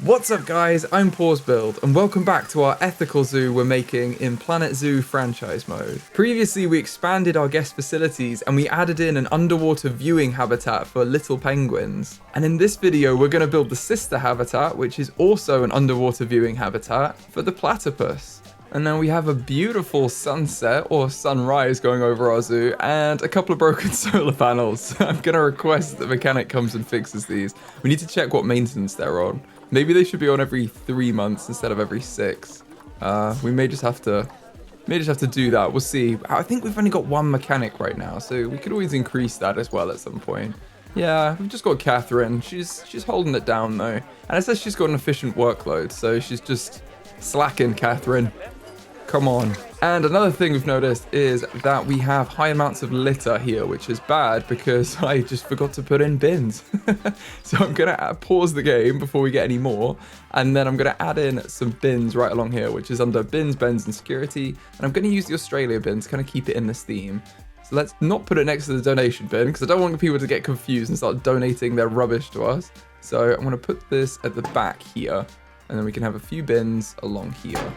What's up guys, I'm PawsBuild and welcome back to our ethical zoo we're making in Planet Zoo franchise mode. Previously we expanded our guest facilities and we added in an underwater viewing habitat for little penguins. And in this video we're going to build the sister habitat, which is also an underwater viewing habitat for the platypus. And now we have a beautiful sunset or sunrise going over our zoo and a couple of broken solar panels. I'm going to request that the mechanic comes and fixes these. We need to check what maintenance they're on. Maybe they should be on every 3 months instead of every 6. We may just have to do that. We'll see. I think we've only got one mechanic right now, so we could always increase that as well at some point. Yeah, we've just got Catherine. She's holding it down though. And it says she's got an efficient workload, so she's just slacking, Catherine. Come on. And another thing we've noticed is that we have high amounts of litter here, which is bad because I just forgot to put in bins. So I'm going to pause the game before we get any more. And then I'm going to add in some bins right along here, which is under bins, bends, and security. And I'm going to use the Australia bin to kind of keep it in this theme. So let's not put it next to the donation bin because I don't want people to get confused and start donating their rubbish to us. So I'm going to put this at the back here. And then we can have a few bins along here.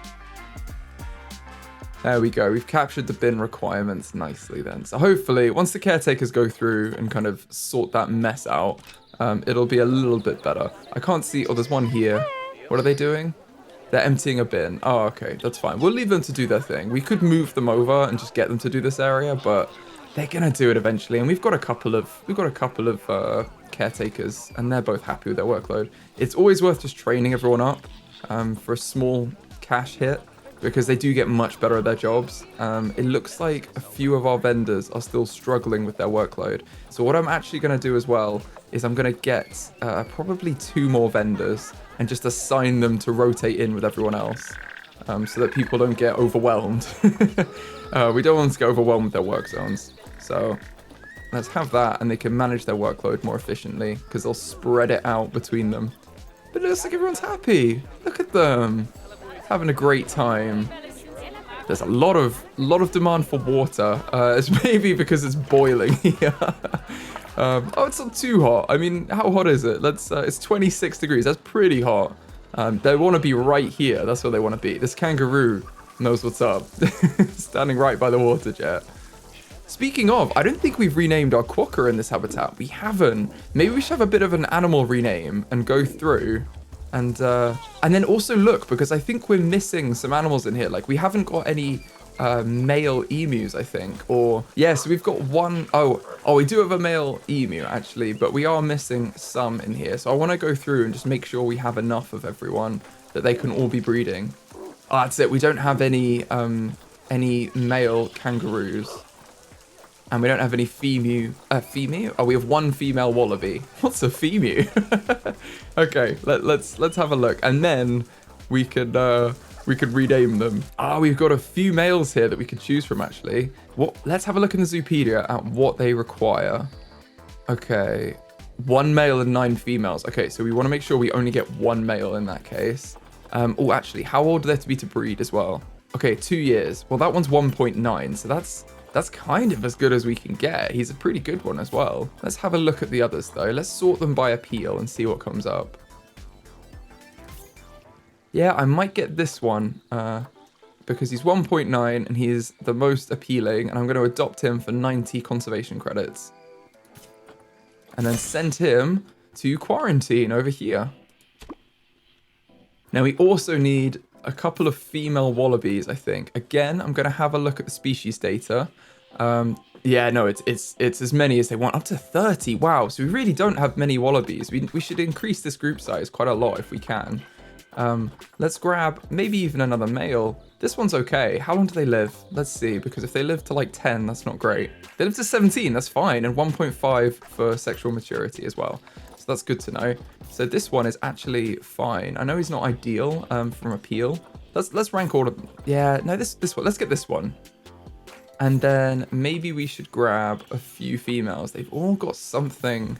There we go, we've captured the bin requirements nicely then. So hopefully, once the caretakers go through and kind of sort that mess out, it'll be a little bit better. I can't see, oh, there's one here. What are they doing? They're emptying a bin. Oh, okay, that's fine. We'll leave them to do their thing. We could move them over and just get them to do this area, but they're gonna do it eventually. And we've got a couple of caretakers, and they're both happy with their workload. It's always worth just training everyone up for a small cash hit, because they do get much better at their jobs. It looks like a few of our vendors are still struggling with their workload. So what I'm actually going to do as well is I'm going to get probably 2 more vendors and just assign them to rotate in with everyone else so that people don't get overwhelmed. We don't want to get overwhelmed with their work zones. So let's have that, and they can manage their workload more efficiently because they'll spread it out between them. But it looks like everyone's happy. Look at them. Having a great time. There's a lot of demand for water. It's maybe because it's boiling here. Oh, it's not too hot. I mean, how hot is it? It's 26 degrees. That's pretty hot. They want to be right here. That's where they want to be. This kangaroo knows what's up. Standing right by the water jet. Speaking of, I don't think we've renamed our quokka in this habitat. We haven't. Maybe we should have a bit of an animal rename and go through. And then also look, because I think we're missing some animals in here. Like, we haven't got any male emus, I think. Or, yeah, so we've got one. Oh, we do have a male emu, actually. But we are missing some in here. So I want to go through and just make sure we have enough of everyone that they can all be breeding. Oh, that's it. We don't have any male kangaroos. And we don't have any female. Oh, we have one female wallaby. What's a female? Okay, let's have a look, and then we could rename them. We've got a few males here that we could choose from actually. Let's have a look in the Zoopedia at what they require. Okay, 1 male and 9 females. Okay, so we want to make sure we only get 1 male in that case. Oh, actually, how old are they to be to breed as well? Okay, 2 years. Well, that one's 1.9, so that's kind of as good as we can get. He's a pretty good one as well. Let's have a look at the others though. Let's sort them by appeal and see what comes up. Yeah, I might get this one because he's 1.9 and he is the most appealing, and I'm going to adopt him for 90 conservation credits. And then send him to quarantine over here. Now we also need a couple of female wallabies, I think. Again, I'm going to have a look at the species data. Yeah, no, it's as many as they want, up to 30. Wow, so we really don't have many wallabies. We should increase this group size quite a lot if we can. Let's grab maybe even another male. This one's okay. How long do they live? Let's see, because if they live to like 10, that's not great. They live to 17, that's fine, and 1.5 for sexual maturity as well. So that's good to know. So this one is actually fine. I know he's not ideal from appeal. Let's rank all of them. Yeah, no, this one. Let's get this one. And then maybe we should grab a few females. They've all got something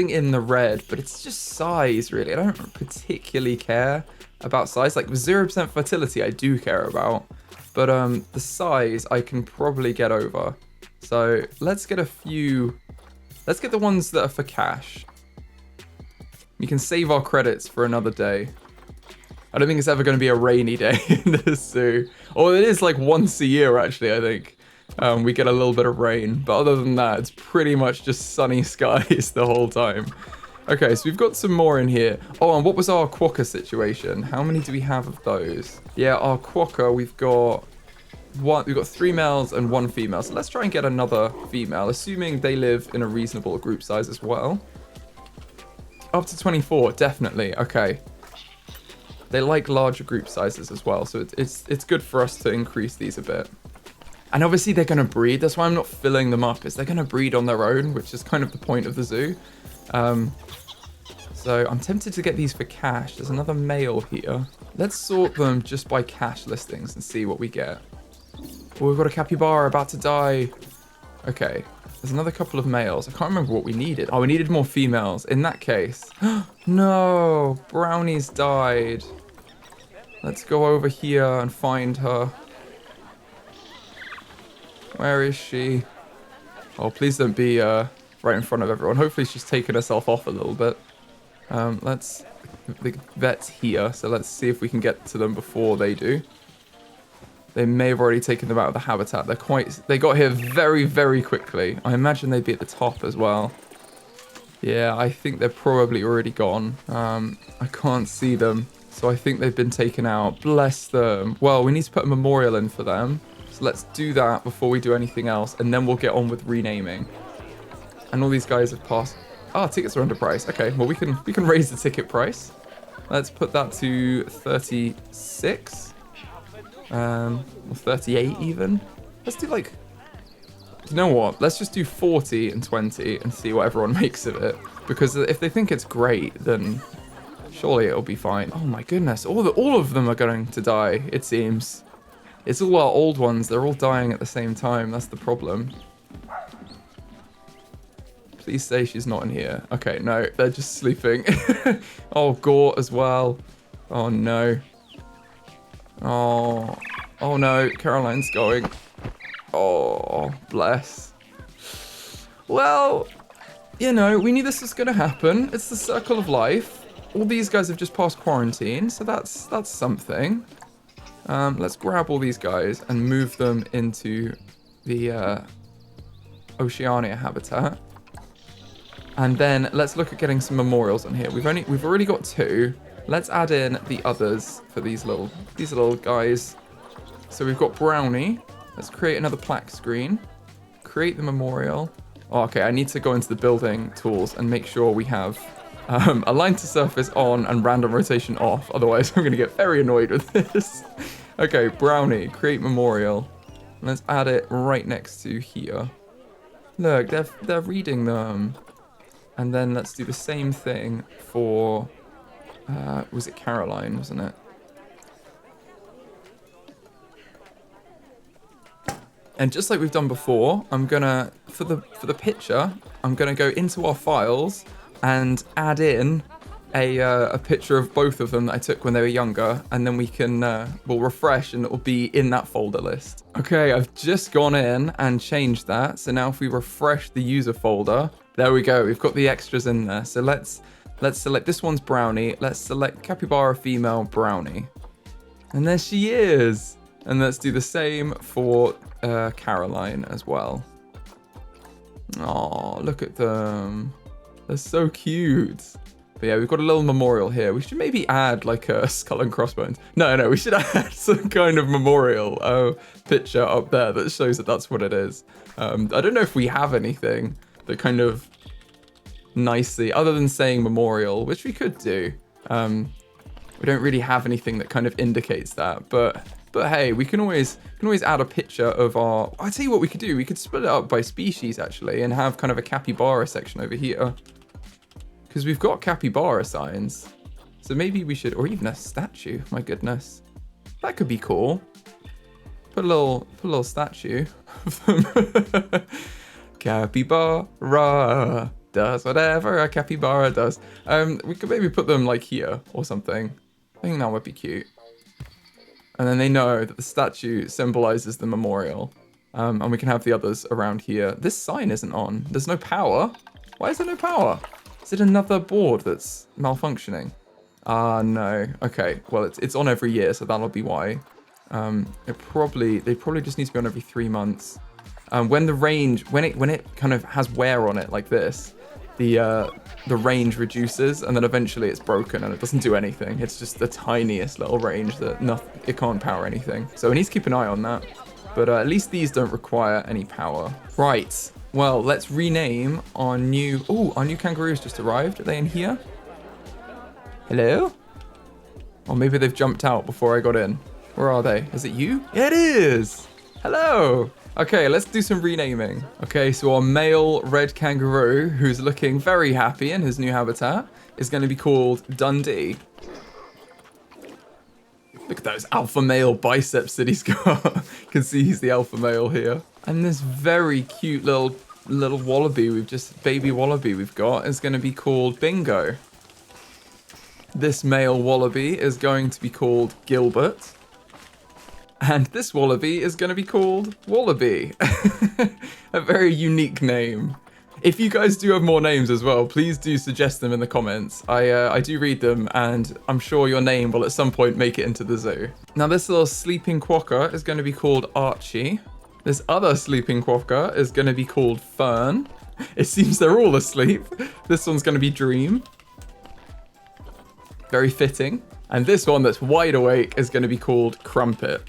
in the red, but it's just size, really. I don't particularly care about size. Like, 0% fertility I do care about, but the size I can probably get over. So let's get a few. Let's get the ones that are for cash. We can save our credits for another day. I don't think it's ever going to be a rainy day in this zoo. Or it is like once a year, actually, I think. We get a little bit of rain. But other than that, it's pretty much just sunny skies the whole time. Okay, so we've got some more in here. Oh, and what was our quokka situation? How many do we have of those? Yeah, our quokka, we've got 3 males and 1 female. So let's try and get another female, assuming they live in a reasonable group size as well. Up to 24, definitely. Okay. They like larger group sizes as well, so it's good for us to increase these a bit. And obviously they're going to breed. That's why I'm not filling them up, is they're going to breed on their own, which is kind of the point of the zoo. So I'm tempted to get these for cash. There's another male here. Let's sort them just by cash listings and see what we get. Oh, we've got a capybara about to die. Okay, there's another couple of males. I can't remember what we needed. Oh, we needed more females. In that case. No, Brownie's died. Let's go over here and find her. Where is she? Oh, please don't be right in front of everyone. Hopefully she's taken herself off a little bit. The vet's here, so let's see if we can get to them before they do. They may have already taken them out of the habitat. They got here very, very quickly. I imagine they'd be at the top as well. Yeah, I think they're probably already gone. I can't see them, so I think they've been taken out. Bless them. Well, we need to put a memorial in for them. So let's do that before we do anything else, and then we'll get on with renaming. And all these guys have passed. Oh, tickets are underpriced. Okay, well we can raise the ticket price. Let's put that to 36. Or 38 even. Let's do like, you know what? Let's just do 40 and 20 and see what everyone makes of it. Because if they think it's great, then surely it'll be fine. Oh my goodness, all of them are going to die, it seems. It's all our old ones, they're all dying at the same time, that's the problem. Please say she's not in here. Okay, no, they're just sleeping. Oh, Gort as well. Oh no. Oh no, Caroline's going. Oh, bless. Well, you know, we knew this was going to happen. It's the circle of life. All these guys have just passed quarantine, so that's something. Let's grab all these guys and move them into the Oceania habitat. And then let's look at getting some memorials on here. We've already got 2. Let's add in the others for these little guys. So we've got Brownie. Let's create another plaque screen. Create the memorial. Oh, okay, I need to go into the building tools and make sure we have align to surface on and random rotation off. Otherwise, I'm going to get very annoyed with this. Okay, Brownie, create memorial. Let's add it right next to here. Look, they're reading them. And then let's do the same thing for, was it Caroline, wasn't it? And just like we've done before, I'm gonna, for the picture, I'm gonna go into our files and add in a picture of both of them that I took when they were younger, and then we can, we'll refresh and it'll be in that folder list. Okay, I've just gone in and changed that. So now if we refresh the user folder, there we go, we've got the extras in there. So let's select, this one's Brownie. Let's select Capybara female Brownie. And there she is. And let's do the same for Caroline as well. Oh, look at them. They're so cute. But yeah, we've got a little memorial here. We should maybe add like a skull and crossbones. No, we should add some kind of memorial picture up there that shows that that's what it is. I don't know if we have anything that kind of nicely, other than saying memorial, which we could do. We don't really have anything that kind of indicates that, but hey, we can always add a picture of our. I tell you what we could do. We could split it up by species actually, and have kind of a capybara section over here, because we've got capybara signs. So maybe we should, or even a statue. My goodness, that could be cool. Put a little statue of them. Capybara does whatever a capybara does. We could maybe put them like here or something. I think that would be cute. And then they know that the statue symbolizes the memorial. And we can have the others around here. This sign isn't on. There's no power. Why is there no power? Is it another board that's malfunctioning? Ah, no. Okay, well, it's on every year, so that'll be why. They probably just need to be on every 3 months. When it kind of has wear on it like this, the range reduces, and then eventually it's broken and it doesn't do anything. It's just the tiniest little range that it can't power anything. So we need to keep an eye on that. But at least these don't require any power. Right. Well, let's rename our new... Oh, our new kangaroos just arrived. Are they in here? Hello? Or maybe they've jumped out before I got in. Where are they? Is it you? It is! Hello! Okay, let's do some renaming. Okay, so our male red kangaroo, who's looking very happy in his new habitat, is going to be called Dundee. Look at those alpha male biceps that he's got. You can see he's the alpha male here. And this very cute little wallaby baby wallaby we've got is going to be called Bingo. This male wallaby is going to be called Gilbert. And this wallaby is going to be called Wallaby. A very unique name. If you guys do have more names as well, please do suggest them in the comments. I do read them, and I'm sure your name will at some point make it into the zoo. Now this little sleeping quokka is going to be called Archie. This other sleeping quokka is going to be called Fern. It seems they're all asleep. This one's going to be Dream. Very fitting. And this one that's wide awake is going to be called Crumpet.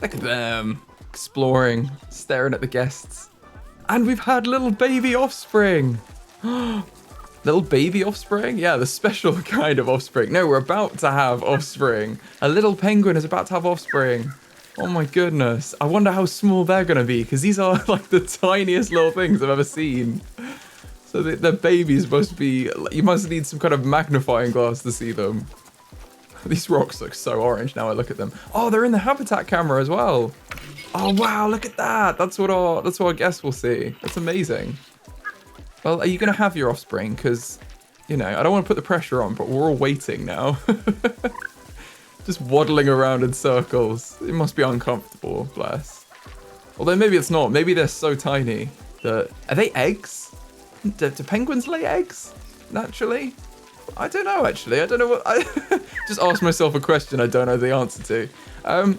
Look at them, exploring, staring at the guests. And we've had little baby offspring. Little baby offspring? Yeah, the special kind of offspring. No, we're about to have offspring. A little penguin is about to have offspring. Oh my goodness. I wonder how small they're going to be, because these are like the tiniest little things I've ever seen. So the babies must be... You must need some kind of magnifying glass to see them. These rocks look so orange now I look at them. Oh, they're in the habitat camera as well. Oh wow, look at that. That's what our guests will see. That's amazing. Well, are you going to have your offspring? Because, you know, I don't want to put the pressure on, but we're all waiting now. Just waddling around in circles. It must be uncomfortable, bless. Although maybe it's not. Maybe they're so tiny that... Are they eggs? Do penguins lay eggs? Naturally? I don't know, actually. I don't know what... I just asked myself a question I don't know the answer to.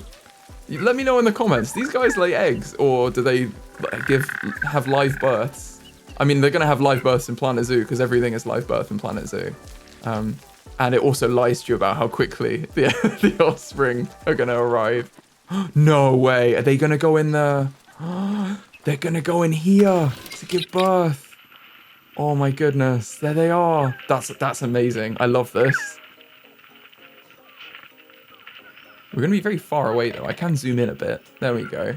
Let me know in the comments. These guys lay eggs, or do they have live births? I mean, they're going to have live births in Planet Zoo, because everything is live birth in Planet Zoo. And it also lies to you about how quickly the offspring are going to arrive. No way. Are they going to go in the... They're going to go in here to give birth. Oh my goodness, there they are. That's amazing. I love this. We're going to be very far away though. I can zoom in a bit. There we go.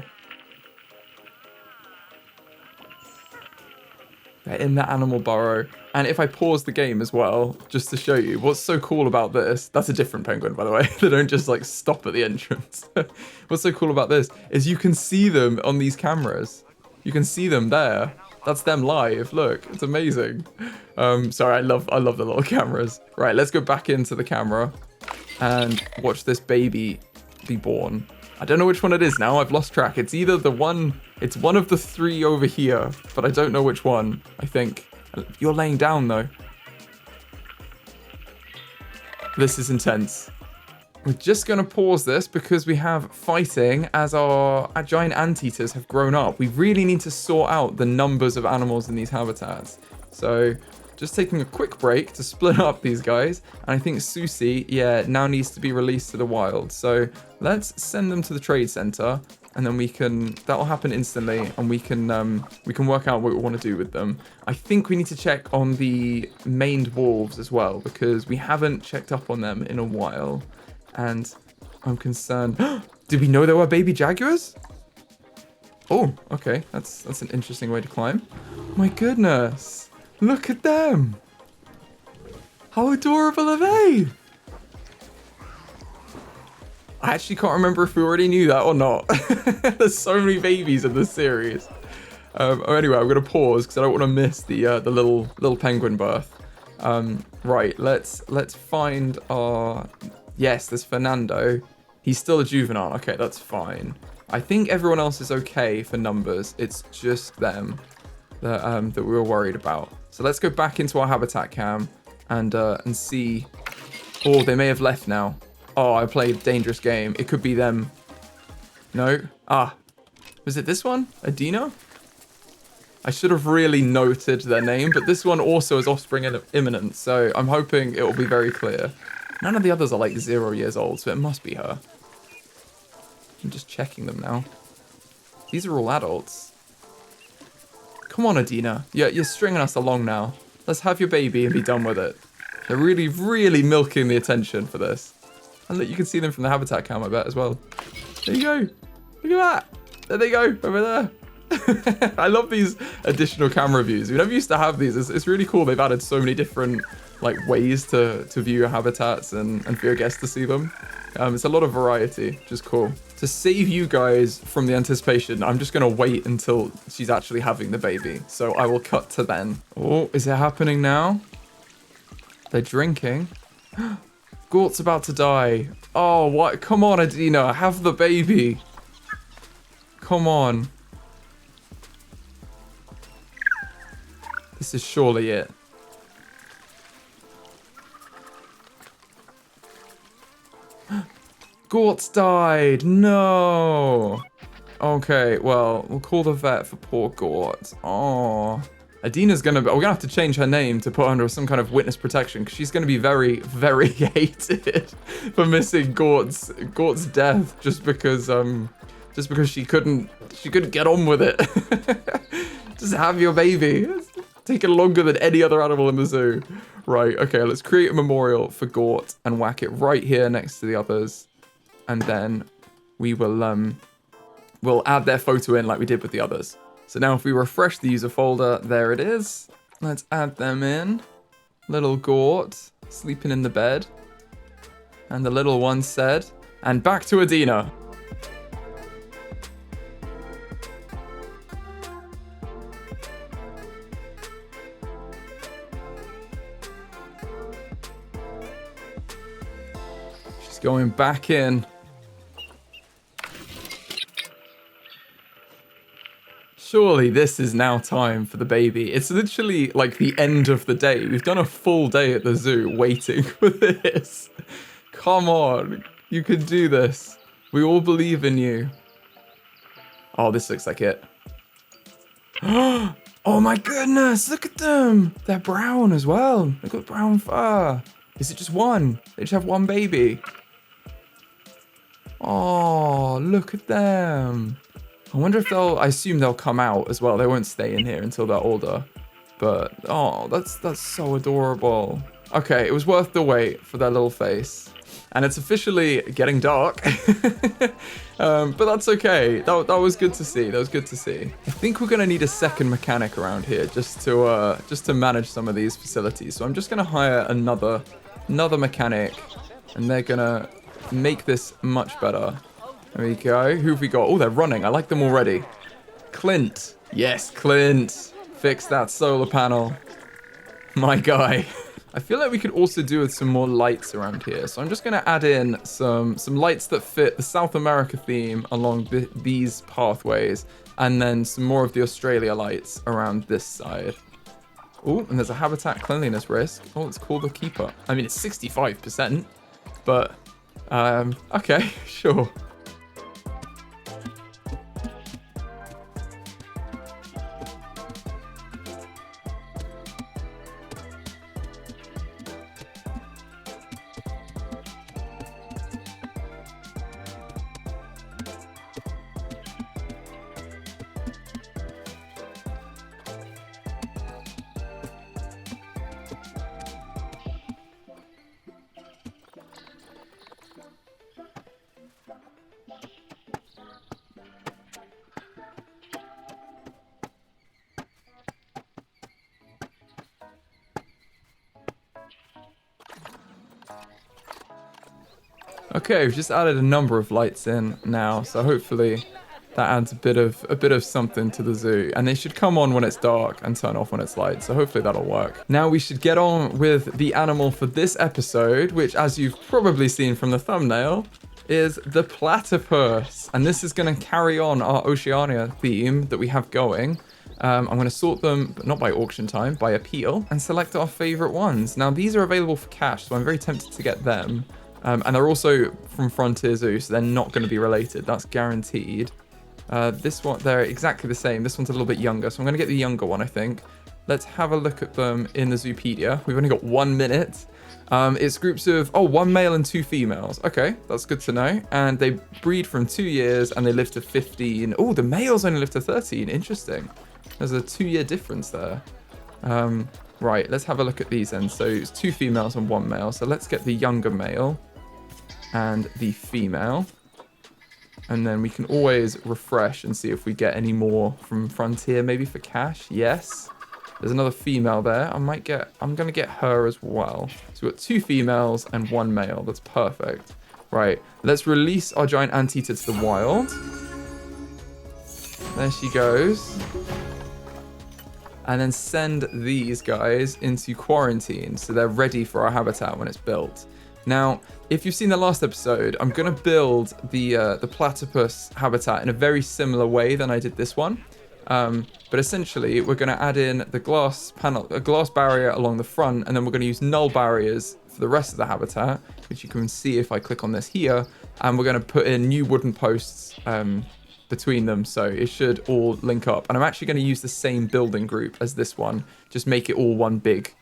They're in the animal burrow. And if I pause the game as well, just to show you, what's so cool about this, that's a different penguin, by the way. They don't just like stop at the entrance. What's so cool about this is you can see them on these cameras. You can see them there. That's them live. Look, it's amazing. Sorry, I love the little cameras. Right, let's go back into the camera and watch this baby be born. I don't know which one it is now. I've lost track. It's either it's one of the 3 over here, but I don't know which one. I think you're laying down though. This is intense. We're just going to pause this because we have fighting as our giant anteaters have grown up. We really need to sort out the numbers of animals in these habitats. So just taking a quick break to split up these guys. And I think Susie, yeah, now needs to be released to the wild. So let's send them to the trade center, and then that'll happen instantly, and we can work out what we want to do with them. I think we need to check on the maned wolves as well, because we haven't checked up on them in a while. And I'm concerned. Did we know there were baby jaguars? Oh, okay. That's an interesting way to climb. My goodness. Look at them. How adorable are they? I actually can't remember if we already knew that or not. There's so many babies in this series. Anyway, I'm going to pause because I don't want to miss the little penguin birth. Right, let's find our... Yes, there's Fernando. He's still a juvenile. Okay, that's fine. I think everyone else is okay for numbers. It's just them. that we were worried about. So let's go back into our habitat cam and see. Oh, they may have left now. Oh, I played a dangerous game. It could be them. No. Ah, was it this one? Adina? I should have really noted their name, but this one also is offspring imminent, so I'm hoping it will be very clear. None of the others are like 0 years old, so it must be her. I'm just checking them now. These are all adults. Come on, Adina. You're stringing us along now. Let's have your baby and be done with it. They're really, really milking the attention for this. And look, you can see them from the habitat cam, I bet, as well. There you go. Look at that. There they go, over there. I love these additional camera views. We never used to have these. It's really cool. They've added so many different like ways to view your habitats and for your guests to see them. It's a lot of variety, which is cool. To save you guys from the anticipation, I'm just going to wait until she's actually having the baby. So I will cut to then. Oh, is it happening now? They're drinking. Gort's about to die. Oh, what? Come on, Adina. Have the baby. Come on. This is surely it. Gort's died. No. Okay, well, we'll call the vet for poor Gort. Oh. Adina's gonna be, we're gonna have to change her name to put under some kind of witness protection because she's gonna be very, very hated for missing Gort's death just because she couldn't get on with it. Just have your baby. It's taking longer than any other animal in the zoo. Right, okay, let's create a memorial for Gort and whack it right here next to the others. And then we will we'll add their photo in like we did with the others. So now if we refresh the user folder, there it is. Let's add them in. Little Gort sleeping in the bed. And the little one said, and back to Adina. She's going back in. Surely this is now time for the baby. It's literally like the end of the day. We've done a full day at the zoo waiting for this. Come on, you can do this. We all believe in you. Oh, this looks like it. Oh my goodness, look at them. They're brown as well. They've got brown fur. Is it just one? They just have one baby. Oh, look at them. I wonder if I assume they'll come out as well. They won't stay in here until they're older. But, oh, that's so adorable. Okay, it was worth the wait for their little face. And it's officially getting dark. But that's okay. That was good to see. That was good to see. I think we're going to need a second mechanic around here just to manage some of these facilities. So I'm just going to hire another mechanic. And they're going to make this much better. There we go. Who have we got? Oh, they're running. I like them already. Clint. Yes, Clint. Fix that solar panel. My guy. I feel like we could also do with some more lights around here. So I'm just going to add in some lights that fit the South America theme along these pathways. And then some more of the Australia lights around this side. Oh, and there's a habitat cleanliness risk. Oh, let's call the keeper. I mean, it's 65%. But, okay, sure. Okay, we've just added a number of lights in now, so hopefully that adds a bit of something to the zoo. And they should come on when it's dark and turn off when it's light, so hopefully that'll work. Now we should get on with the animal for this episode, which, as you've probably seen from the thumbnail, is the platypus. And this is going to carry on our Oceania theme that we have going. I'm going to sort them, but not by auction time, by appeal, and select our favorite ones. Now, these are available for cash, so I'm very tempted to get them. And they're also from Frontier Zoo, so they're not going to be related. That's guaranteed. This one, they're exactly the same. This one's a little bit younger, so I'm going to get the younger one, I think. Let's have a look at them in the Zoopedia. We've only got 1 minute. It's groups of, 1 male and 2 females. Okay, that's good to know. And they breed from 2 years and they live to 15. Oh, the males only live to 13. Interesting. There's a 2-year difference there. Right, let's have a look at these then. So it's 2 females and 1 male. So let's get the younger male and the female. And then we can always refresh and see if we get any more from Frontier, maybe for cash. Yes. There's another female there. I'm going to get her as well. So we've got 2 females and 1 male. That's perfect. Right, let's release our giant anteater to the wild. There she goes. And then send these guys into quarantine so they're ready for our habitat when it's built. Now, if you've seen the last episode, I'm going to build the platypus habitat in a very similar way than I did this one. But essentially, we're going to add in the glass panel, a glass barrier along the front, and then we're going to use null barriers for the rest of the habitat, which you can see if I click on this here. And we're going to put in new wooden posts between them, so it should all link up. And I'm actually going to use the same building group as this one, just make it all one big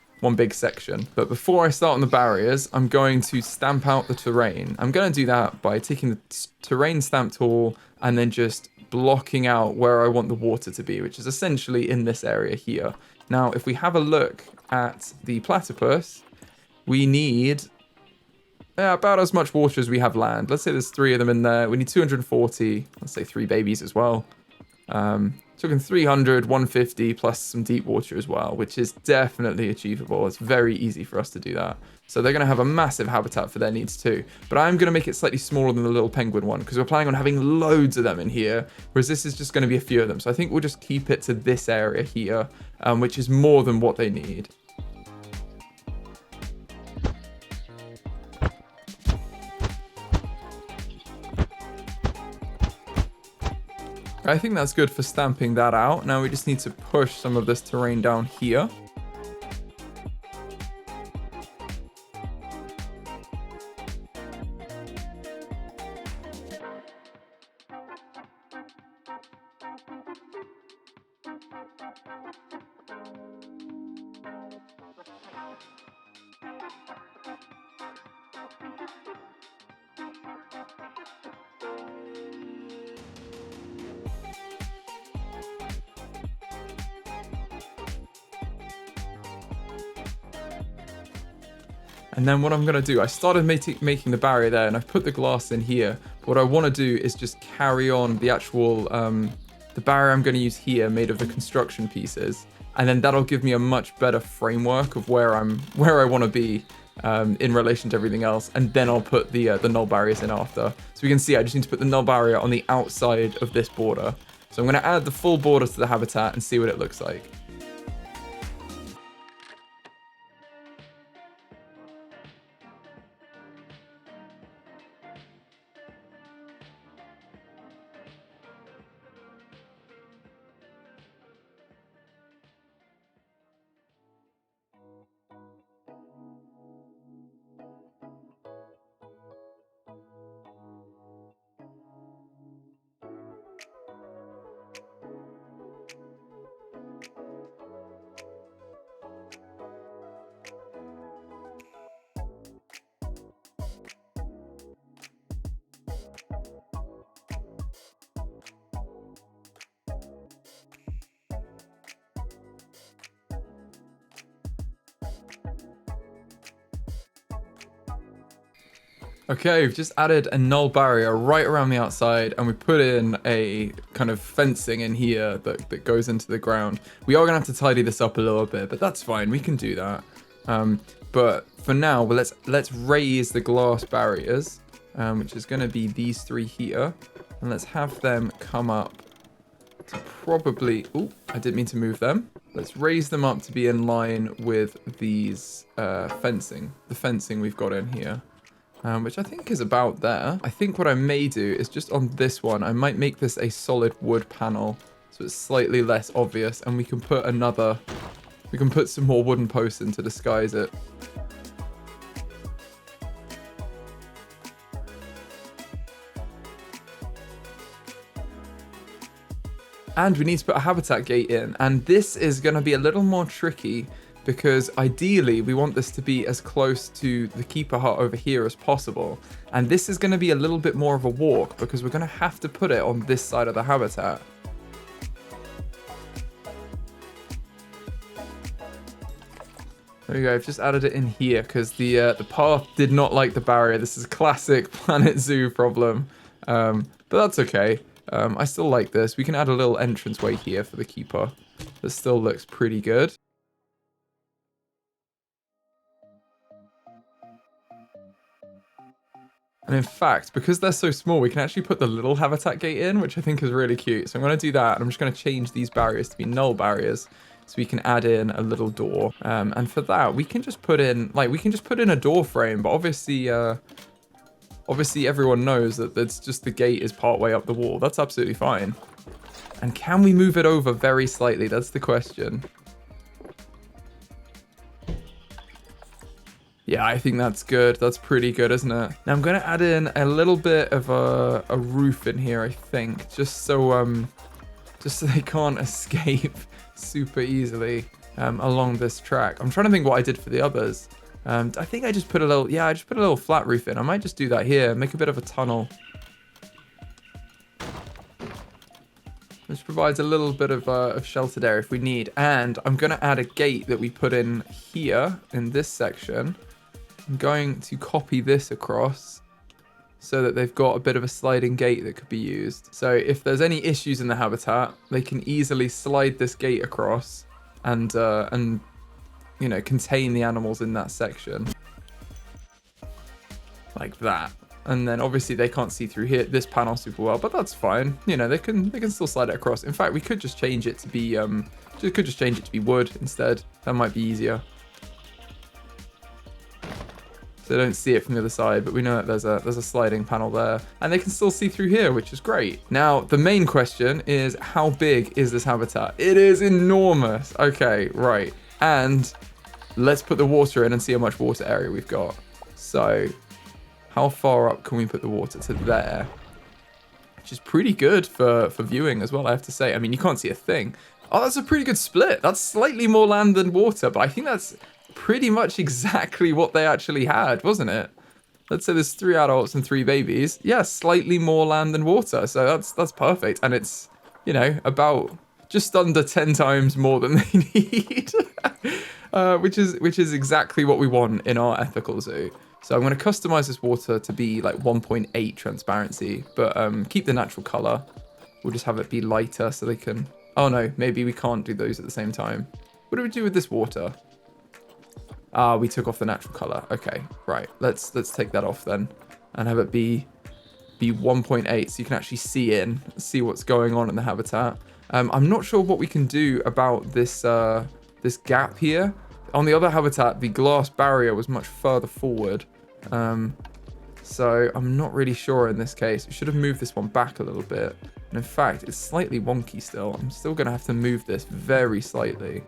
section. But before I start on the barriers, I'm going to stamp out the terrain. I'm going to do that by taking the terrain stamp tool and then just blocking out where I want the water to be, which is essentially in this area here. Now, if we have a look at the platypus, we need about as much water as we have land. Let's say there's 3 of them in there. We need 240. Let's say 3 babies as well. Talking 300, 150 plus some deep water as well, which is definitely achievable. It's very easy for us to do that. So they're going to have a massive habitat for their needs too. But I'm going to make it slightly smaller than the little penguin one because we're planning on having loads of them in here, whereas this is just going to be a few of them. So I think we'll just keep it to this area here, which is more than what they need. I think that's good for stamping that out. Now we just need to push some of this terrain down here. And then what I'm going to do, I started making the barrier there and I've put the glass in here. But what I want to do is just carry on the actual, the barrier I'm going to use here made of the construction pieces. And then that'll give me a much better framework of where I want to be in relation to everything else. And then I'll put the null barriers in after. So we can see I just need to put the null barrier on the outside of this border. So I'm going to add the full border to the habitat and see what it looks like. Okay, we've just added a null barrier right around the outside and we put in a kind of fencing in here that goes into the ground. We are going to have to tidy this up a little bit, but that's fine. We can do that. But for now, well, let's raise the glass barriers, which is going to be these 3 here. And let's have them come up to probably... Oh, I didn't mean to move them. Let's raise them up to be in line with these the fencing we've got in here. Which I think is about there. I think what I may do is just on this one, I might make this a solid wood panel so it's slightly less obvious, and we can put some more wooden posts in to disguise it. And we need to put a habitat gate in, and this is going to be a little more tricky because ideally we want this to be as close to the keeper hut over here as possible. And this is going to be a little bit more of a walk because we're going to have to put it on this side of the habitat. There we go, I've just added it in here because the path did not like the barrier. This is a classic Planet Zoo problem, but that's okay. I still like this. We can add a little entranceway here for the keeper. This still looks pretty good. And in fact, because they're so small, we can actually put the little habitat gate in, which I think is really cute. So I'm going to do that, and I'm just going to change these barriers to be null barriers, so we can add in a little door. And for that, we can just put in, a door frame, but obviously everyone knows that it's just the gate is part way up the wall. That's absolutely fine. And can we move it over very slightly? That's the question. Yeah, I think that's good. That's pretty good, isn't it? Now I'm going to add in a little bit of a roof in here, I think, just so they can't escape super easily along this track. I'm trying to think what I did for the others. I think I just put a little flat roof in. I might just do that here, make a bit of a tunnel. Which provides a little bit of sheltered area if we need. And I'm going to add a gate that we put in here in this section. I'm going to copy this across so that they've got a bit of a sliding gate that could be used. So if there's any issues in the habitat, they can easily slide this gate across and you know, contain the animals in that section. Like that. And then obviously they can't see through here this panel super well, but that's fine. You know, they can still slide it across. In fact, we could just change it to be wood instead. That might be easier. So they don't see it from the other side, but we know that there's a sliding panel there, and they can still see through here, which is great. Now, the main question is, how big is this habitat? It is enormous. Okay, right. And let's put the water in and see how much water area we've got. So how far up can we put the water? To there, which is pretty good for viewing as well, I have to say. I mean, you can't see a thing. Oh, that's a pretty good split. That's slightly more land than water, but I think that's pretty much exactly what they actually had, wasn't it? Let's say there's 3 adults and 3 babies. Yeah, slightly more land than water, so that's perfect. And it's, you know, about just under 10 times more than they need, which is exactly what we want in our ethical zoo. So I'm going to customize this water to be like 1.8 transparency, but keep the natural color. We'll just have it be lighter so they can... Oh no, maybe we can't do those at the same time. What do we do with this water? Ah, we took off the natural color. Okay, right. Let's take that off then, and have it be 1.8, so you can actually see what's going on in the habitat. I'm not sure what we can do about this this gap here. On the other habitat, the glass barrier was much further forward, so I'm not really sure in this case. We should have moved this one back a little bit. And in fact, it's slightly wonky still. I'm still going to have to move this very slightly.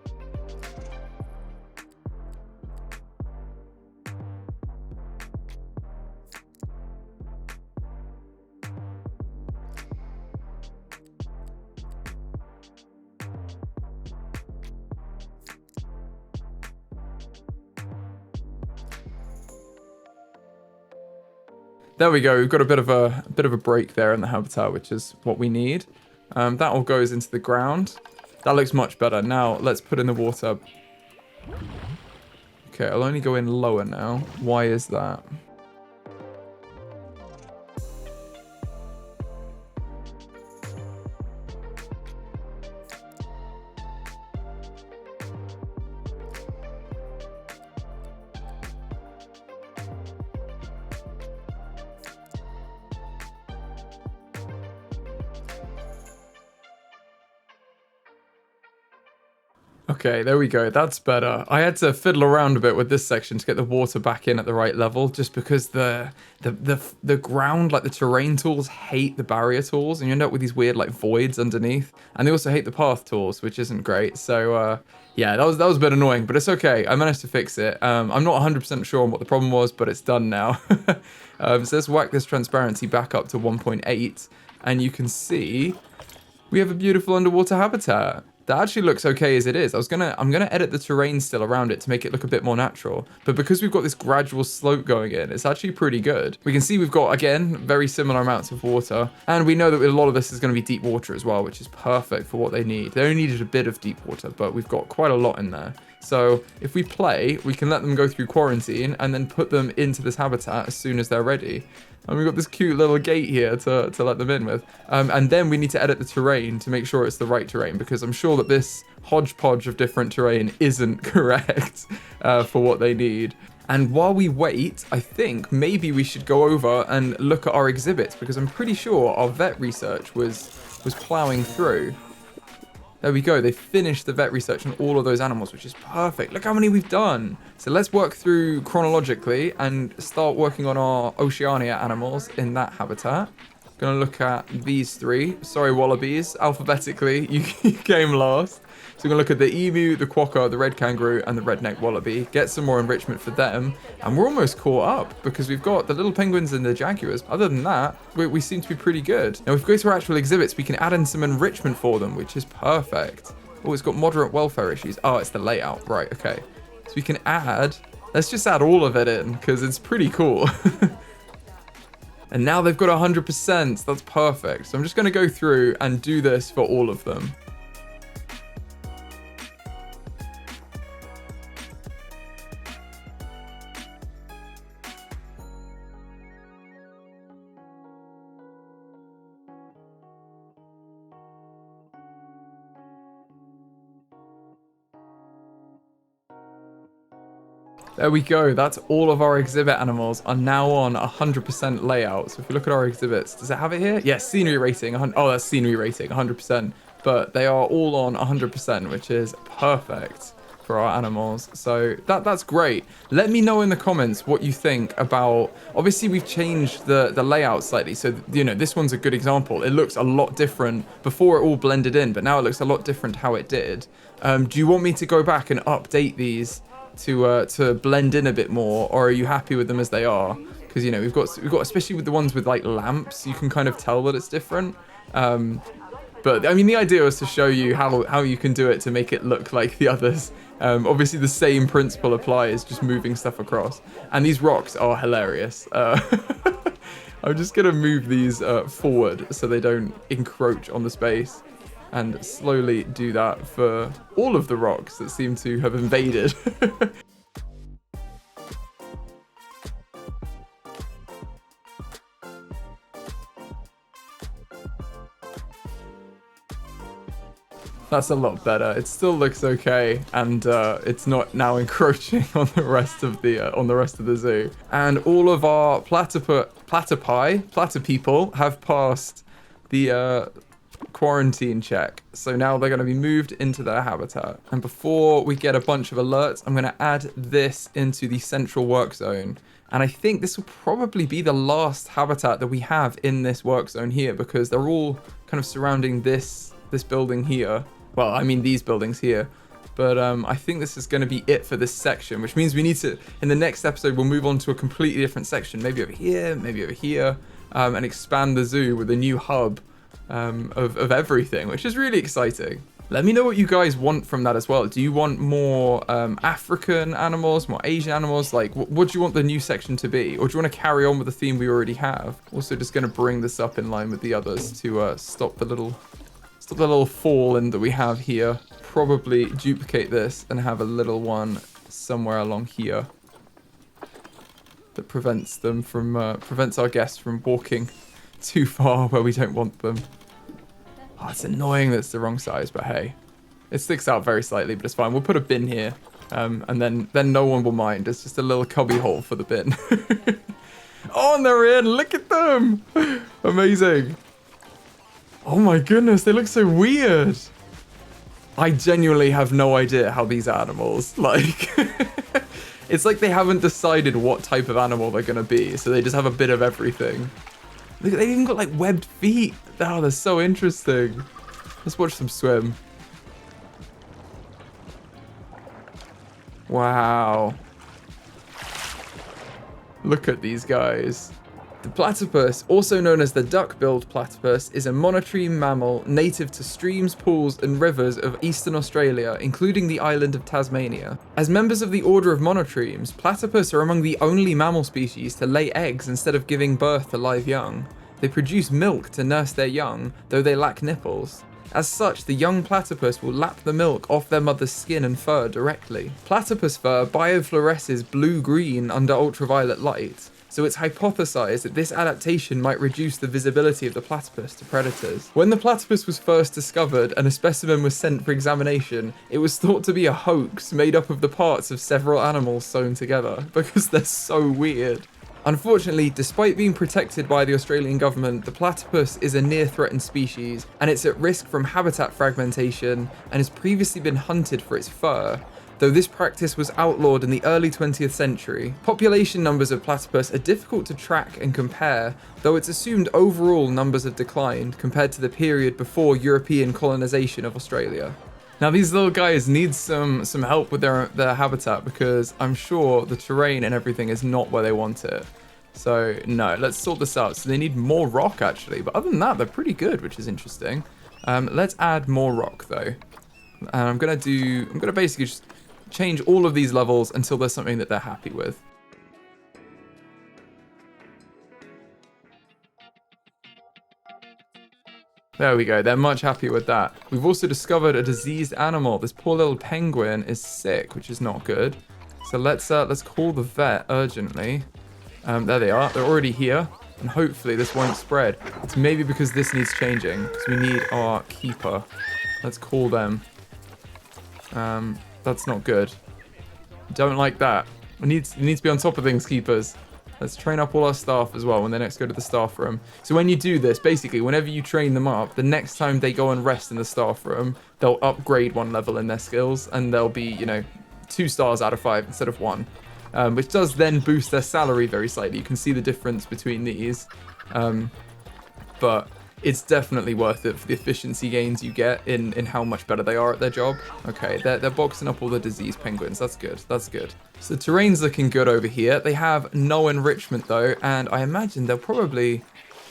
There we go. We've got a bit of a break there in the habitat, which is what we need. That all goes into the ground. That looks much better. Now let's put in the water. Okay, I'll only go in lower now. Why is that? Okay, there we go. That's better. I had to fiddle around a bit with this section to get the water back in at the right level, just because the ground, like the terrain tools, hate the barrier tools, and you end up with these weird like voids underneath. And they also hate the path tools, which isn't great. So yeah, that was a bit annoying, but it's okay. I managed to fix it. I'm not 100% sure on what the problem was, but it's done now. So let's whack this transparency back up to 1.8, and you can see we have a beautiful underwater habitat. That actually looks okay as it is. I'm gonna edit the terrain still around it to make it look a bit more natural. But because we've got this gradual slope going in, it's actually pretty good. We can see we've got, again, very similar amounts of water. And we know that a lot of this is gonna be deep water as well, which is perfect for what they need. They only needed a bit of deep water, but we've got quite a lot in there. So if we play, we can let them go through quarantine and then put them into this habitat as soon as they're ready. And we've got this cute little gate here to let them in with. And then we need to edit the terrain to make sure it's the right terrain, because I'm sure that this hodgepodge of different terrain isn't correct for what they need. And while we wait, I think maybe we should go over and look at our exhibits, because I'm pretty sure our vet research was plowing through. There we go. They finished the vet research on all of those animals, which is perfect. Look how many we've done. So let's work through chronologically and start working on our Oceania animals in that habitat. Gonna look at these three. Sorry, wallabies. Alphabetically, you came last. So we're going to look at the emu, the quokka, the red kangaroo, and the redneck wallaby. Get some more enrichment for them. And we're almost caught up because we've got the little penguins and the jaguars. Other than that, we seem to be pretty good. Now, if we go to our actual exhibits, we can add in some enrichment for them, which is perfect. Oh, it's got moderate welfare issues. Oh, it's the layout. Right, okay. So we can add... Let's just add all of it in because it's pretty cool. And now they've got 100%. That's perfect. So I'm just going to go through and do this for all of them. There we go. That's all of our exhibit animals are now on 100% layout. So if we look at our exhibits, does it have it here? Yes, scenery rating. Oh, that's scenery rating, 100%. But they are all on 100%, which is perfect for our animals. So that's great. Let me know in the comments what you think about... Obviously, we've changed the layout slightly. So, you know, this one's a good example. It looks a lot different. Before it all blended in, but now it looks a lot different how it did. Do you want me to go back and update these to blend in a bit more, or are you happy with them as they are? Because, you know, we've got especially with the ones with like lamps, you can kind of tell that it's different. But I mean, the idea was to show you how you can do it to make it look like the others. Obviously the same principle applies, just moving stuff across. And these rocks are hilarious. I'm just gonna move these forward so they don't encroach on the space, and slowly do that for all of the rocks that seem to have invaded. That's a lot better. It still looks okay, and it's not now encroaching on the rest of the zoo. And all of our platypeople have passed the quarantine check, so now they're going to be moved into their habitat. And before we get a bunch of alerts, I'm going to add this into the central work zone, and I think this will probably be the last habitat that we have in this work zone here, because they're all kind of surrounding this building here. Well, I mean these buildings here. But I think this is going to be it for this section, which means we need to, in the next episode, we'll move on to a completely different section, maybe over here, and expand the zoo with a new hub of everything, which is really exciting. Let me know what you guys want from that as well. Do you want more African animals, more Asian animals? Like, what do you want the new section to be? Or do you want to carry on with the theme we already have? Also, just going to bring this up in line with the others to stop the little fall in that we have here. Probably duplicate this and have a little one somewhere along here that prevents our guests from walking too far where we don't want them. Oh, it's annoying that it's the wrong size, but hey, it sticks out very slightly, but it's fine. We'll put a bin here, and then no one will mind. It's just a little cubby hole for the bin. Oh, and they're in. Look at them. Amazing. Oh my goodness, they look so weird. I genuinely have no idea how these animals, like, it's like they haven't decided what type of animal they're gonna be, so they just have a bit of everything. Look, they've even got like webbed feet. Oh, they're so interesting. Let's watch them swim. Wow. Look at these guys. The platypus, also known as the duck-billed platypus, is a monotreme mammal native to streams, pools, and rivers of eastern Australia, including the island of Tasmania. As members of the order of monotremes, platypus are among the only mammal species to lay eggs instead of giving birth to live young. They produce milk to nurse their young, though they lack nipples. As such, the young platypus will lap the milk off their mother's skin and fur directly. Platypus fur biofluoresces blue-green under ultraviolet light, so it's hypothesized that this adaptation might reduce the visibility of the platypus to predators. When the platypus was first discovered and a specimen was sent for examination, it was thought to be a hoax made up of the parts of several animals sewn together, because they're so weird. Unfortunately, despite being protected by the Australian government, the platypus is a near-threatened species, and it's at risk from habitat fragmentation and has previously been hunted for its fur, though this practice was outlawed in the early 20th century. Population numbers of platypus are difficult to track and compare, though it's assumed overall numbers have declined compared to the period before European colonization of Australia. Now these little guys need some help with their habitat, because I'm sure the terrain and everything is not where they want it. So no, let's sort this out. So they need more rock actually, but other than that, they're pretty good, which is interesting. Let's add more rock though. And I'm gonna basically just change all of these levels until there's something that they're happy with. There we go, they're much happier with that. We've also discovered a diseased animal. This poor little penguin is sick, which is not good. So let's call the vet urgently. There they are, they're already here. And hopefully this won't spread. It's maybe because this needs changing, because we need our keeper. Let's call them. That's not good. Don't like that. We need to be on top of things, keepers. Let's train up all our staff as well when they next go to the staff room. So when you do this, basically, whenever you train them up, the next time they go and rest in the staff room, they'll upgrade one level in their skills, and they'll be, you know, 2 stars out of 5 instead of 1. Which does then boost their salary very slightly. You can see the difference between these. But it's definitely worth it for the efficiency gains you get in how much better they are at their job. Okay, they're boxing up all the diseased penguins. That's good. That's good. So the terrain's looking good over here. They have no enrichment though, and I imagine they'll probably...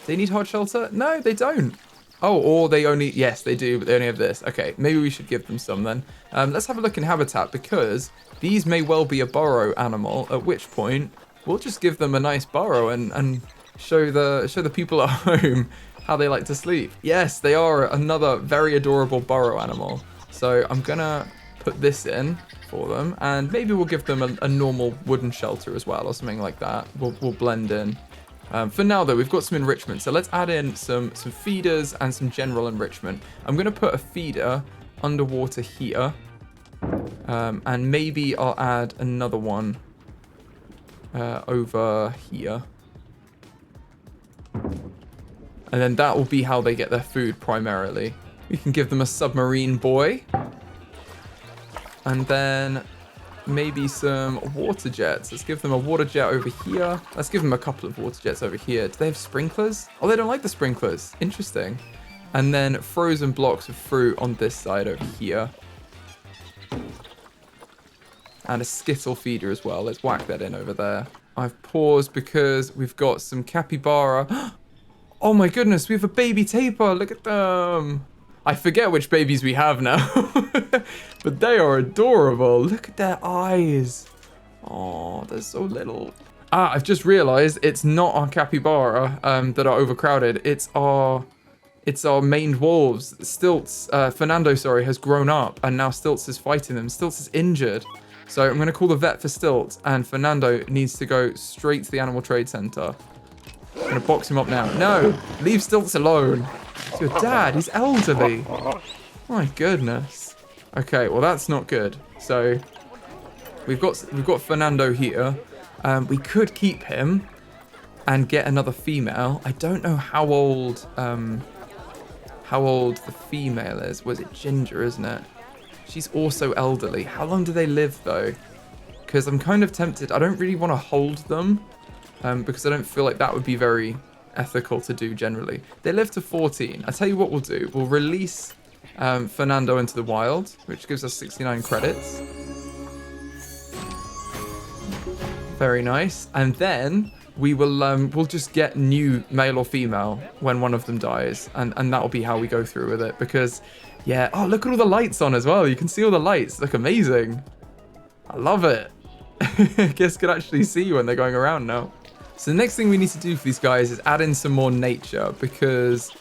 They need hot shelter? No, they don't. Oh, or they only... Yes, they do, but they only have this. Okay, maybe we should give them some then. Let's have a look in habitat, because these may well be a burrow animal, at which point we'll just give them a nice burrow and show the people at home how they like to sleep. Yes, they are another very adorable burrow animal. So I'm gonna put this in for them, and maybe we'll give them a normal wooden shelter as well, or something like that. We'll blend in. For now though, we've got some enrichment, so let's add in some feeders and some general enrichment. I'm gonna put a feeder underwater here, and maybe I'll add another one over here. And then that will be how they get their food primarily. We can give them a submarine boy. And then maybe some water jets. Let's give them a water jet over here. Let's give them a couple of water jets over here. Do they have sprinklers? Oh, they don't like the sprinklers. Interesting. And then frozen blocks of fruit on this side over here. And a skittle feeder as well. Let's whack that in over there. I've paused because we've got some capybara. Oh my goodness, we have a baby tapir. Look at them. I forget which babies we have now. But they are adorable. Look at their eyes. Oh, they're so little. Ah, I've just realized it's not our capybara that are overcrowded. It's our maned wolves. Stilts, Fernando, sorry, has grown up, and now Stilts is fighting them. Stilts is injured. So I'm going to call the vet for Stilts, and Fernando needs to go straight to the Animal Trade Center. I'm going to box him up now. No, leave Stilts alone. It's your dad. He's elderly. My goodness. Okay, well that's not good. So we've got Fernando here. We could keep him and get another female. I don't know how old the female is. Was it Ginger, isn't it? She's also elderly. How long do they live though? Because I'm kind of tempted. I don't really want to hold them because I don't feel like that would be very ethical to do generally. They live to 14. I tell you what we'll do. We'll release Fernando into the wild, which gives us 69 credits. Very nice. And then we will we'll just get new male or female when one of them dies, and that'll be how we go through with it. Because yeah, oh, look at all the lights on as well. You can see all the lights. Look amazing. I love it. I guess can actually see when they're going around now. So the next thing we need to do for these guys is add in some more nature, because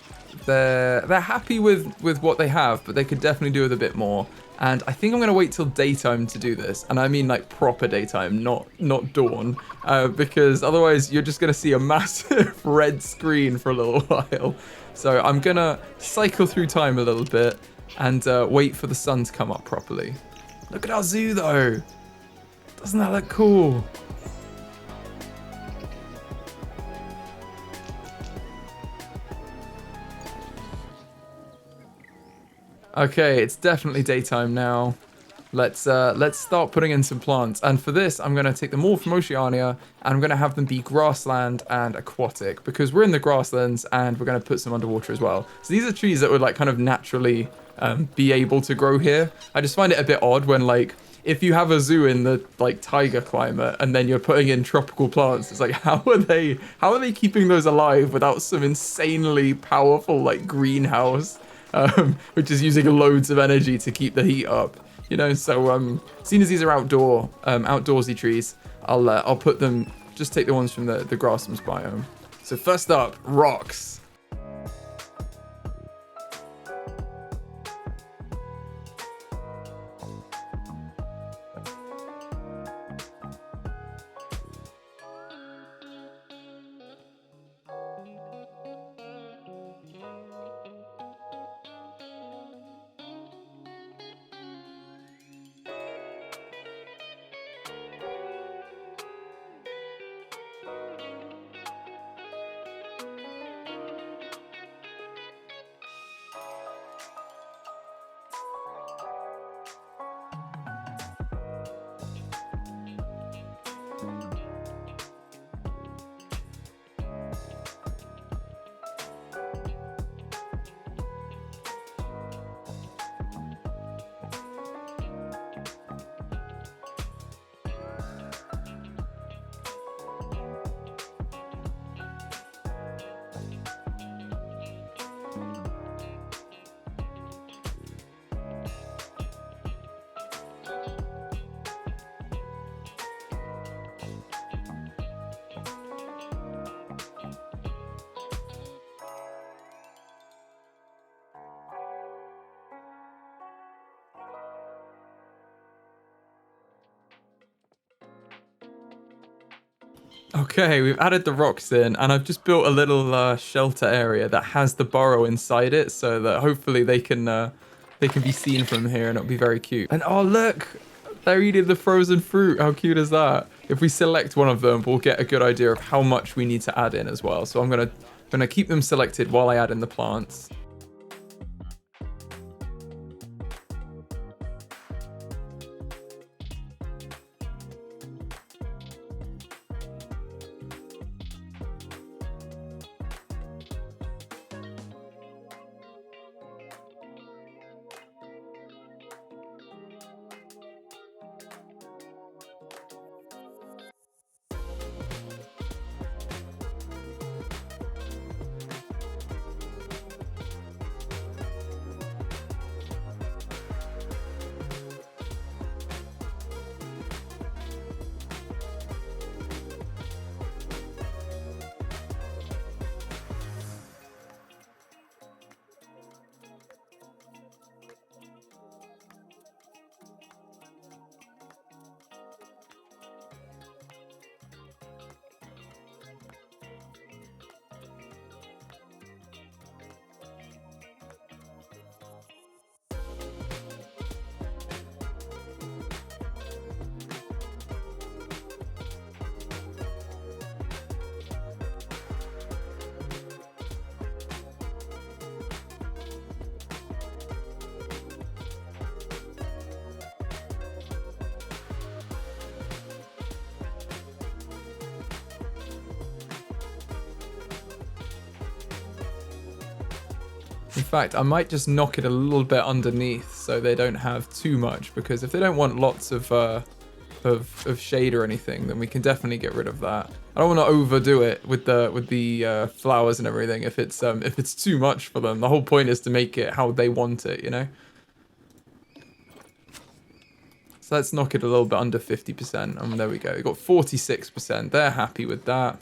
they're happy with what they have, but they could definitely do with a bit more. And I think I'm gonna wait till daytime to do this, and I mean like proper daytime, not dawn, because otherwise you're just gonna see a massive red screen for a little while. So I'm gonna cycle through time a little bit and wait for the sun to come up properly. Look at our zoo though. Doesn't that look cool? Okay, it's definitely daytime now. Let's start putting in some plants. And for this, I'm going to take them all from Oceania, and I'm going to have them be grassland and aquatic, because we're in the grasslands and we're going to put some underwater as well. So these are trees that would like kind of naturally be able to grow here. I just find it a bit odd when like, if you have a zoo in the like tiger climate and then you're putting in tropical plants, it's like, how are they keeping those alive without some insanely powerful like greenhouse, which is using loads of energy to keep the heat up? You know, so seeing as these are outdoorsy trees, I'll put them, just take the ones from the grasslands biome. So first up, rocks. Okay, we've added the rocks in, and I've just built a little shelter area that has the burrow inside it, so that hopefully they can be seen from here, and it'll be very cute. And oh look, they're eating the frozen fruit. How cute is that? If we select one of them, we'll get a good idea of how much we need to add in as well. So I'm gonna keep them selected while I add in the plants. In fact, I might just knock it a little bit underneath so they don't have too much, because if they don't want lots of shade or anything, then we can definitely get rid of that. I don't want to overdo it with the flowers and everything if it's too much for them. The whole point is to make it how they want it, you know? So let's knock it a little bit under 50%. And there we go. We've got 46%. They're happy with that.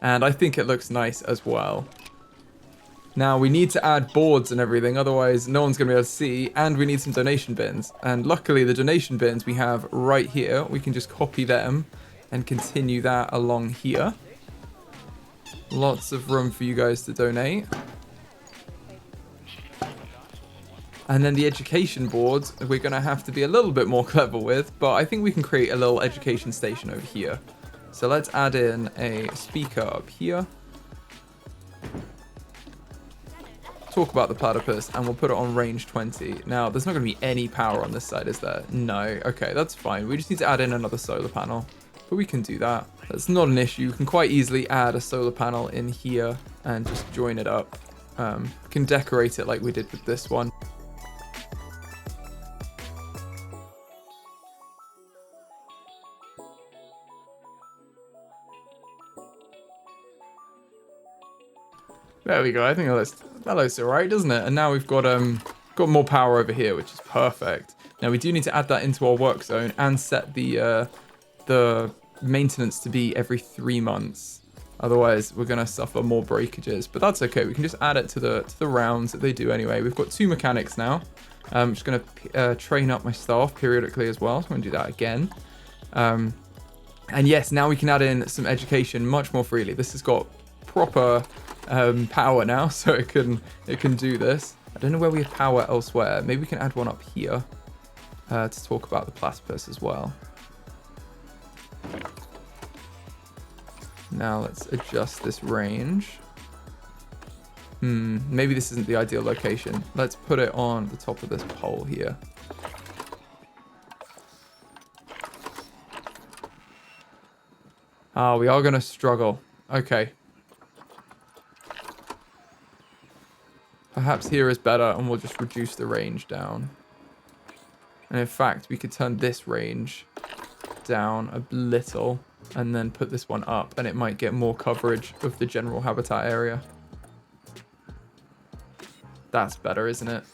And I think it looks nice as well. Now, we need to add boards and everything, otherwise no one's going to be able to see, and we need some donation bins. And luckily, the donation bins we have right here, we can just copy them and continue that along here. Lots of room for you guys to donate. And then the education boards, we're going to have to be a little bit more clever with, but I think we can create a little education station over here. So let's add in a speaker up here. Talk about the platypus, and we'll put it on range 20. Now, there's not going to be any power on this side, is there? No. Okay, that's fine. We just need to add in another solar panel, but we can do that. That's not an issue. You can quite easily add a solar panel in here and just join it up. We can decorate it like we did with this one. There we go. I think that looks alright, doesn't it? And now we've got more power over here, which is perfect. Now we do need to add that into our work zone and set the maintenance to be every 3 months. Otherwise, we're gonna suffer more breakages. But that's okay. We can just add it to the rounds that they do anyway. We've got 2 mechanics now. I'm just gonna train up my staff periodically as well. So I'm gonna do that again. And yes, now we can add in some education much more freely. This has got proper power now, so it can do this. I don't know where we have power elsewhere. Maybe we can add one up here to talk about the platypus as well. Now let's adjust this range. Maybe this isn't the ideal location. Let's put it on the top of this pole here. Ah, we are going to struggle. Okay. Perhaps here is better, and we'll just reduce the range down. And in fact, we could turn this range down a little, and then put this one up, and it might get more coverage of the general habitat area. That's better, isn't it?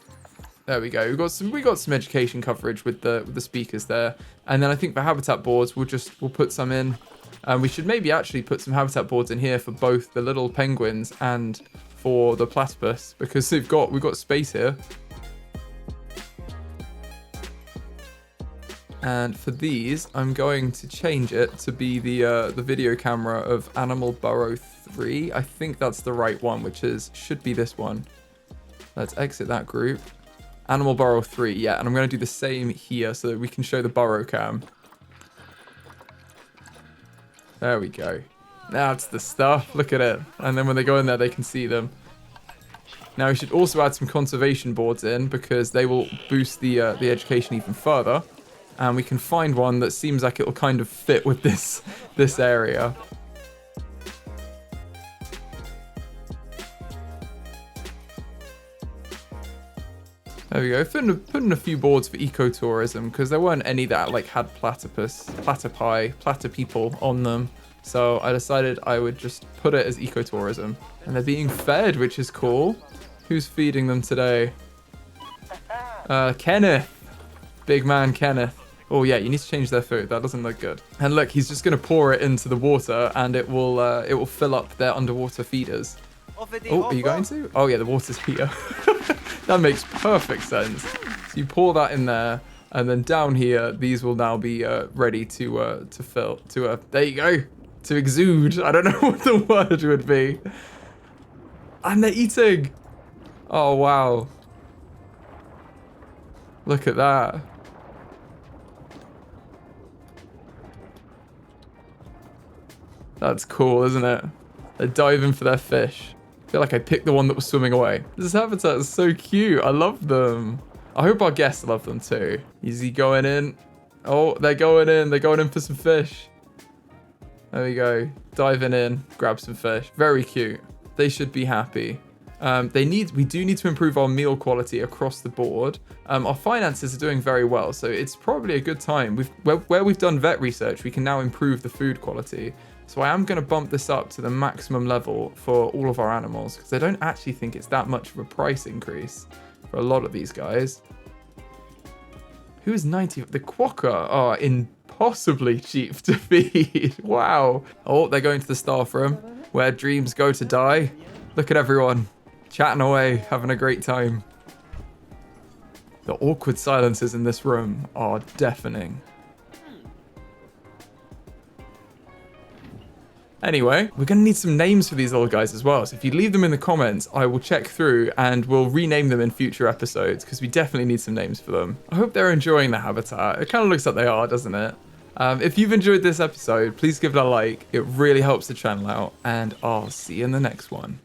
There we go. We got some education coverage with the speakers there, and then I think for habitat boards, we'll put some in. We should maybe actually put some habitat boards in here for both the little penguins and for the platypus, because we've got space here. And for these, I'm going to change it to be the video camera of Animal Burrow 3. I think that's the right one, which should be this one. Let's exit that group. Animal Burrow 3, yeah, and I'm going to do the same here so that we can show the burrow cam. There we go. That's the stuff. Look at it. And then when they go in there, they can see them. Now we should also add some conservation boards in, because they will boost the education even further. And we can find one that seems like it will kind of fit with this area. There we go. Put in a few boards for ecotourism, because there weren't any that had platypeople on them. So I decided I would just put it as ecotourism. And they're being fed, which is cool. Who's feeding them today? Kenneth. Big man Kenneth. Oh yeah, you need to change their food. That doesn't look good. And look, he's just going to pour it into the water, and it will fill up their underwater feeders. Oh, are you going to? Oh yeah, the water's here. That makes perfect sense. So you pour that in there, and then down here, these will now be ready to fill. There you go. To exude. I don't know what the word would be. And they're eating. Oh wow. Look at that. That's cool, isn't it? They're diving for their fish. I feel like I picked the one that was swimming away. This habitat is so cute. I love them. I hope our guests love them too. Easy going in. Oh, they're going in. They're going in for some fish. There we go. Diving in. Grab some fish. Very cute. They should be happy. We do need to improve our meal quality across the board. Our finances are doing very well, so it's probably a good time. Where we've done vet research, we can now improve the food quality. So I am going to bump this up to the maximum level for all of our animals, because I don't actually think it's that much of a price increase for a lot of these guys. Who is 90? The quokka are impossibly cheap to feed. Wow. Oh, they're going to the staff room where dreams go to die. Look at everyone chatting away, having a great time. The awkward silences in this room are deafening. Anyway, we're going to need some names for these little guys as well. So if you leave them in the comments, I will check through and we'll rename them in future episodes because we definitely need some names for them. I hope they're enjoying the habitat. It kind of looks like they are, doesn't it? If you've enjoyed this episode, please give it a like. It really helps the channel out, and I'll see you in the next one.